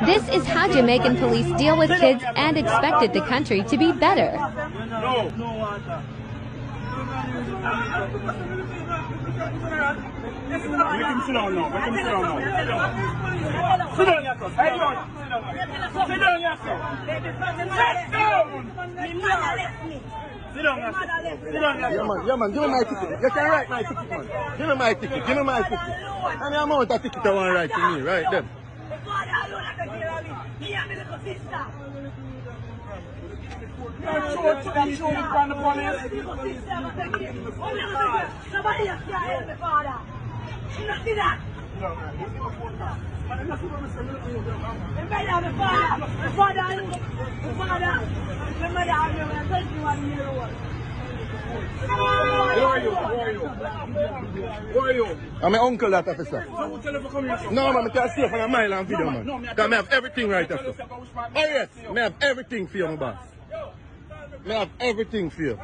This is how Jamaican police deal with kids and expected the country to be better. No. No water. Make him sit down now. Make him sit down now. Sit down yourself. Sit down yourself. Sit down yourself. Sit down yourself. Yeah man, give me my ticket. You can write my ticket, man. Give me my ticket. Give me my ticket. And the amount of ticket I want to write to me, right them. Somebody else can't help me, father. You not see that? Who are you? I'm my uncle, that officer. No man, I can't stay for a mile and video, man. Because I have everything right after. Oh yes, I have everything for you, my boss. I have everything for you.